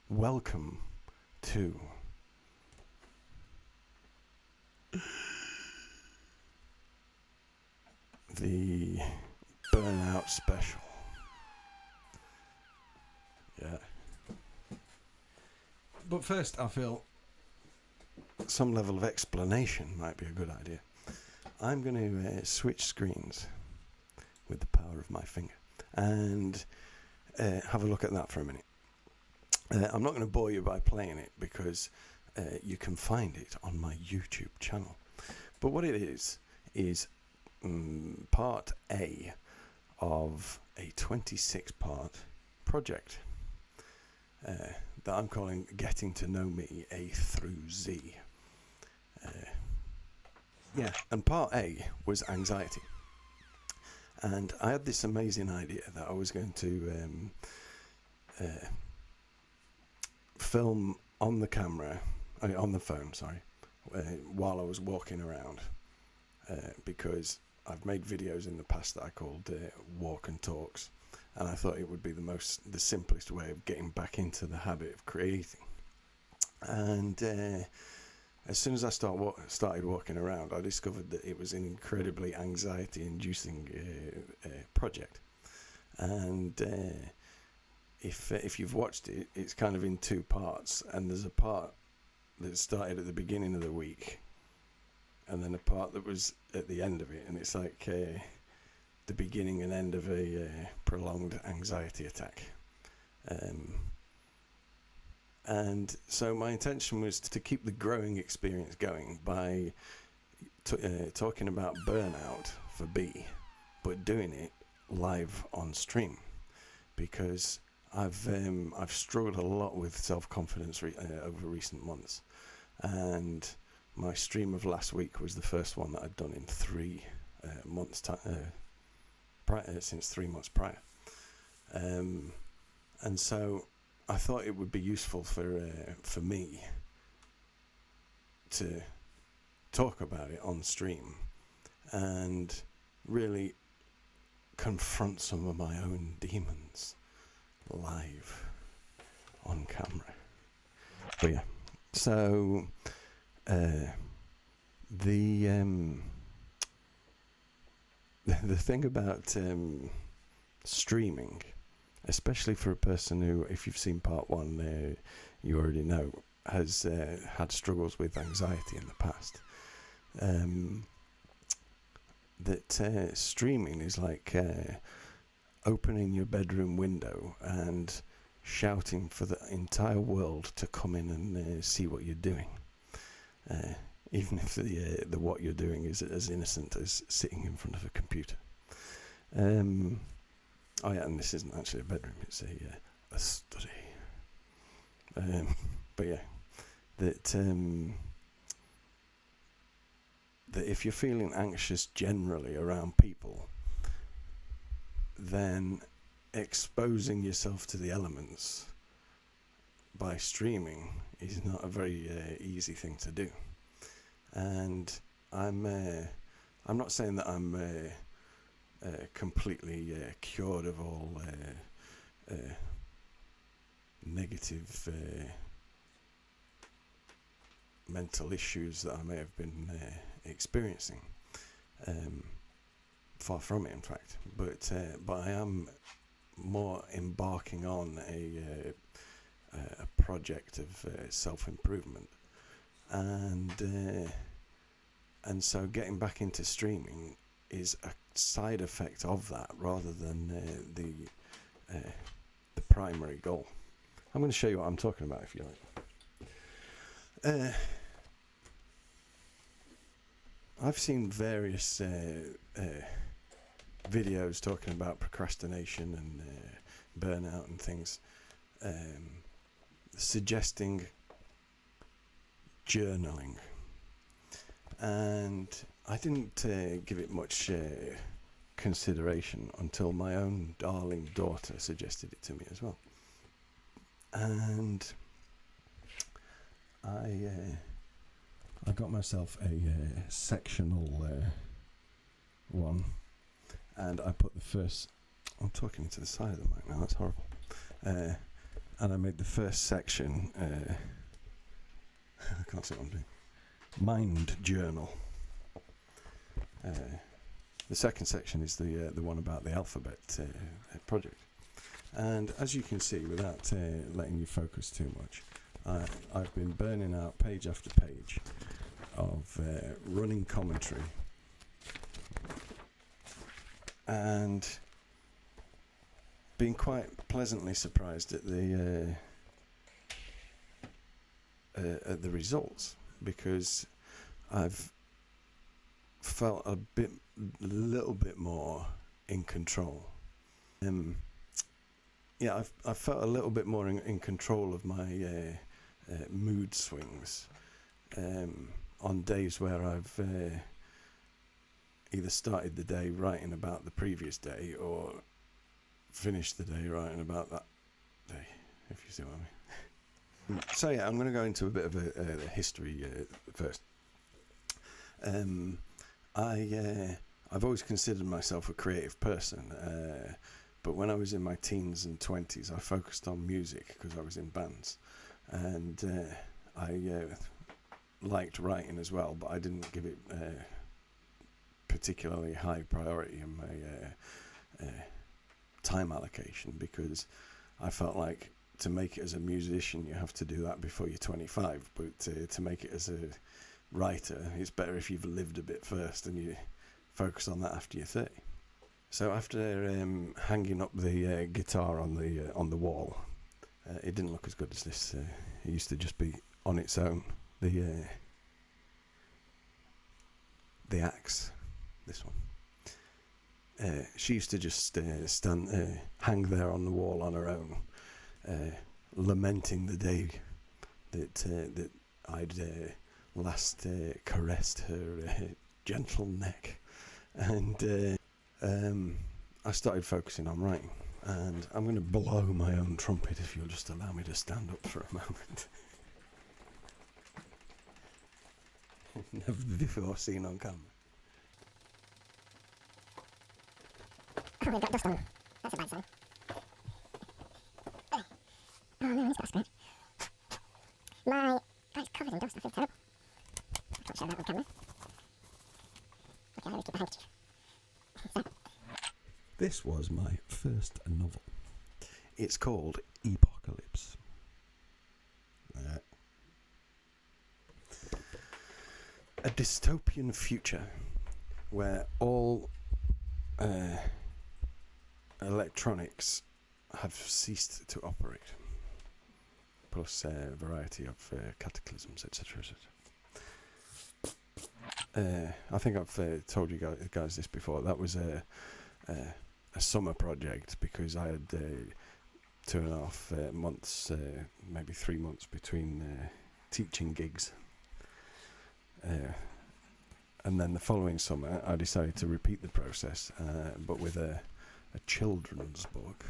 welcome to the Burnout special. Yeah. But first, I feel some level of explanation might be a good idea. I'm going to switch screens with the power of my finger and have a look at that for a minute. I'm not going to bore you by playing it because you can find it on my YouTube channel. But what it is part A of a 26-part project that I'm calling Getting to Know Me A through Z. And part A was anxiety. And I had this amazing idea that I was going to film on the phone, while I was walking around, because I've made videos in the past that I called walk and talks, and I thought it would be the simplest way of getting back into the habit of creating. And as soon as I started walking around, I discovered that it was an incredibly anxiety-inducing project. And if you've watched it, it's kind of in two parts, and there's a part that started at the beginning of the week, and then a part that was at the end of it, and it's like the beginning and end of a prolonged anxiety attack. And so my intention was to keep the growing experience going by talking about burnout for B, but doing it live on stream, because I've struggled a lot with self-confidence over recent months, and my stream of last week was the first one that I'd done in 3 months since 3 months prior, and so I thought it would be useful for me to talk about it on stream and really confront some of my own demons live on camera. But yeah, so the thing about streaming, especially for a person who, if you've seen part 1, you already know, has had struggles with anxiety in the past, that streaming is like opening your bedroom window and shouting for the entire world to come in and see what you're doing, even if the what you're doing is as innocent as sitting in front of a computer. Oh yeah, and this isn't actually a bedroom; it's a study. But yeah, that if you're feeling anxious generally around people, then exposing yourself to the elements by streaming is not a very easy thing to do. And I'm not saying that I'm completely cured of all negative mental issues that I may have been experiencing. Far from it, in fact. But I am more embarking on a project of self-improvement, and so getting back into streaming is a side effect of that rather than the primary goal. I'm going to show you what I'm talking about, if you like. I've seen various videos talking about procrastination and burnout and things, suggesting journaling, and I didn't give it much consideration until my own darling daughter suggested it to me as well. And I got myself a sectional one, and I put the first. I'm talking to the side of the mic now. That's horrible. and I made the first section. I can't see what I'm doing. Mind journal. The second section is the one about the alphabet project. And as you can see, without letting you focus too much, I've been burning out page after page of running commentary, and been quite pleasantly surprised at the results, because I've felt a little bit more in control. I've felt a little bit more in control of my mood swings on days where I've either started the day writing about the previous day or finished the day writing about that day, if you see what I mean. So yeah, I'm going to go into a bit of a history first. I've always considered myself a creative person, but when I was in my teens and 20s, I focused on music because I was in bands, and I liked writing as well, but I didn't give it particularly high priority in my time allocation, because I felt like to make it as a musician you have to do that before you're 25, but to make it as a writer it's better if you've lived a bit first and you focus on that after you're 30. So after hanging up the guitar on the wall, it didn't look as good as this. It used to just be on its own. The axe, this one. She used to just hang there on the wall on her own, lamenting the day that I'd last caressed her gentle neck, and I started focusing on writing. And I'm going to blow my own trumpet if you'll just allow me to stand up for a moment. Never before seen on camera. Oh, we've got dust on. That's a bad sign. Oh no, he's got a scratch. My guy's covered in dust. I feel terrible. I can't show that on camera. Okay, I always keep my handkerchief. So. This was my first novel. It's called Apocalypse. A dystopian future where all electronics have ceased to operate, plus a variety of cataclysms, etc. I think I've told you guys this before. That was a summer project, because I had 2.5 months, maybe 3 months between teaching gigs. And then the following summer I decided to repeat the process, but with a children's book.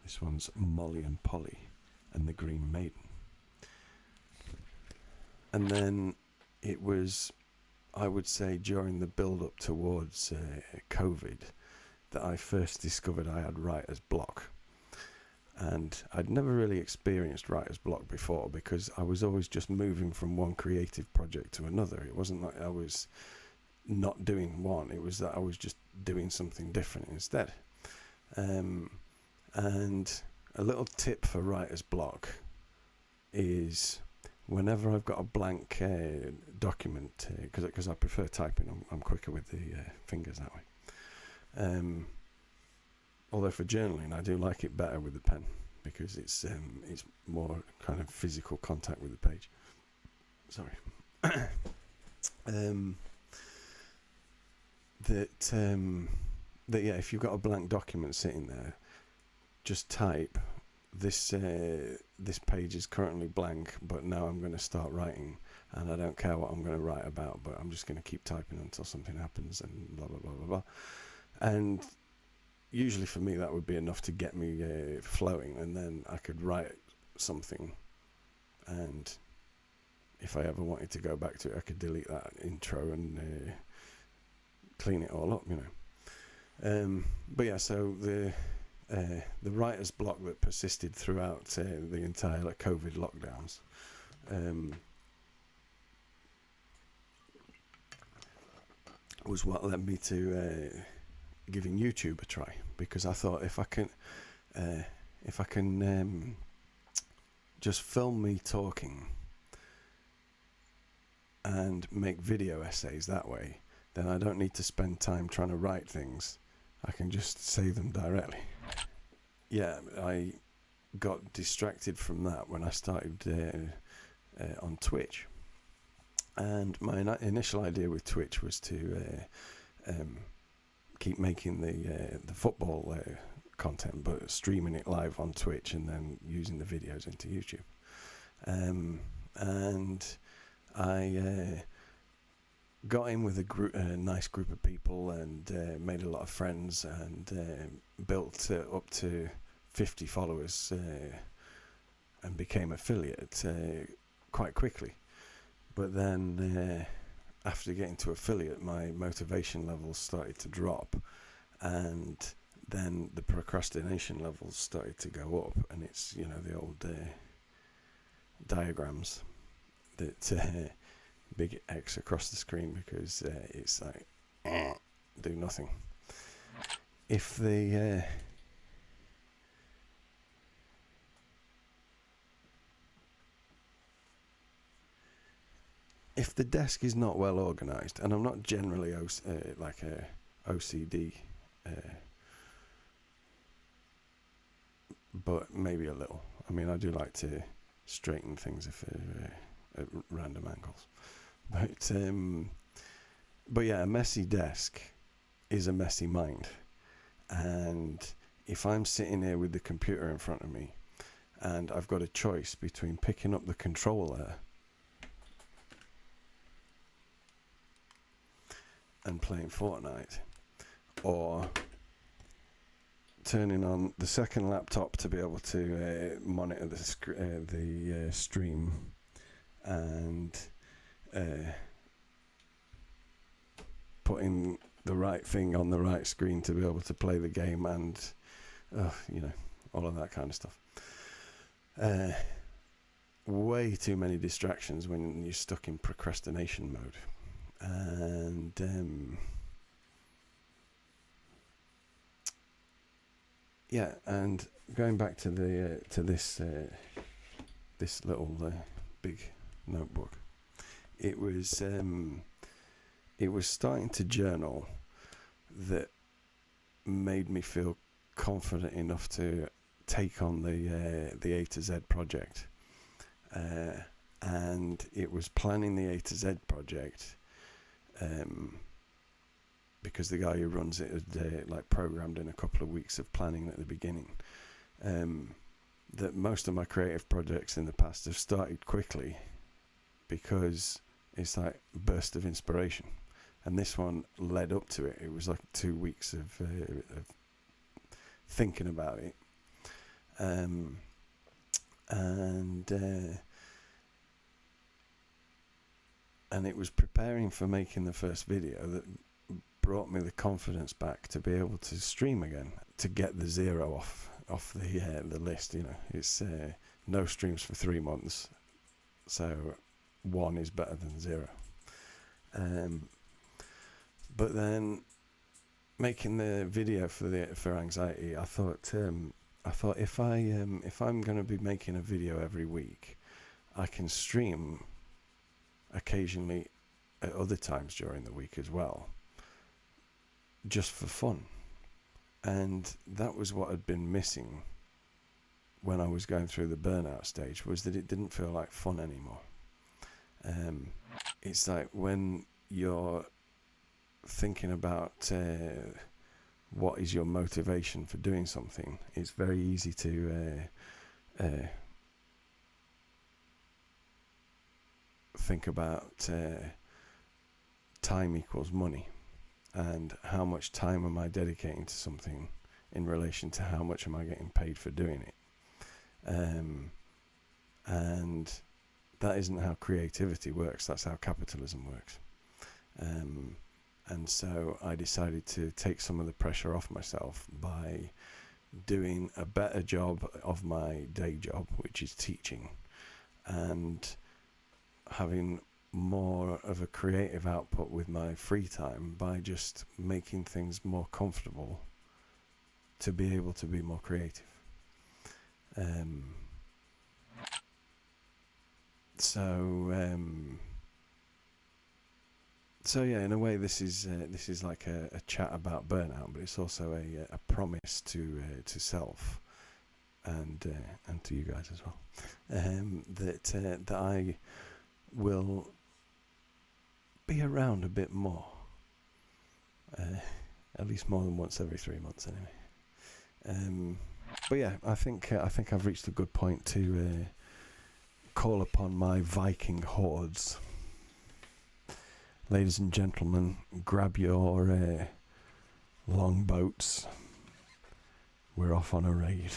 This one's Molly and Polly and the Green Maiden. And then it was, I would say, during the build-up towards COVID that I first discovered I had writer's block. And I'd never really experienced writer's block before, because I was always just moving from one creative project to another. It wasn't like I was not doing one, it was that I was just doing something different instead. And a little tip for writer's block is, whenever I've got a blank document, because I prefer typing, I'm quicker with the fingers that way. Although for journaling I do like it better with the pen, because it's more kind of physical contact with the page. Sorry. That yeah, if you've got a blank document sitting there, just type this page is currently blank, but now I'm going to start writing, and I don't care what I'm going to write about, but I'm just going to keep typing until something happens, and blah blah blah blah blah. And usually for me that would be enough to get me flowing, and then I could write something, and if I ever wanted to go back to it I could delete that intro and clean it all up, you know. But yeah, so the writer's block that persisted throughout the entire COVID lockdowns. Was what led me to giving YouTube a try, because I thought if I can just film me talking and make video essays that way, then I don't need to spend time trying to write things. I can just say them directly. Yeah, I got distracted from that when I started on Twitch. And my initial idea with Twitch was to keep making the football content, but streaming it live on Twitch and then using the videos into YouTube. And I got in with a nice group of people and made a lot of friends, and built up to 50 followers and became affiliate quite quickly. But then after getting to affiliate, my motivation levels started to drop, and then the procrastination levels started to go up, and it's, you know, the old diagrams that big X across the screen, because it's like do nothing. If the if the desk is not well organised, and I'm not generally like a OCD, but maybe a little. I mean, I do like to straighten things if they're at random angles. But yeah, a messy desk is a messy mind. And if I'm sitting here with the computer in front of me, and I've got a choice between picking up the controller and playing Fortnite, or turning on the second laptop to be able to monitor the stream and putting the right thing on the right screen to be able to play the game, and you know, all of that kind of stuff. Way too many distractions when you're stuck in procrastination mode. And yeah, and going back to the this little big notebook, it was starting to journal that made me feel confident enough to take on the A to Z project, and it was planning the A to Z project because the guy who runs it had like programmed in a couple of weeks of planning at the beginning. That most of my creative projects in the past have started quickly because it's like a burst of inspiration, and this one led up to it. It was like 2 weeks of thinking about it, and it was preparing for making the first video that brought me the confidence back to be able to stream again, to get the zero off the list. You know, it's no streams for 3 months, so 1 is better than 0. But then making the video for anxiety, I thought if I'm going to be making a video every week, I can stream occasionally at other times during the week as well, just for fun. And that was what had been missing when I was going through the burnout stage, was that it didn't feel like fun anymore. It's like when you're thinking about what is your motivation for doing something, it's very easy to think about time equals money, and how much time am I dedicating to something in relation to how much am I getting paid for doing it. And that isn't how creativity works, that's how capitalism works. And so I decided to take some of the pressure off myself by doing a better job of my day job, which is teaching, and having more of a creative output with my free time by just making things more comfortable to be able to be more creative. So yeah, in a way, this is like a chat about burnout, but it's also a promise to self and to you guys as well, that I will be around a bit more, at least more than once every 3 months, anyway. But yeah, I think I've reached a good point to call upon my Viking hordes. Ladies and gentlemen, grab your longboats. We're off on a raid.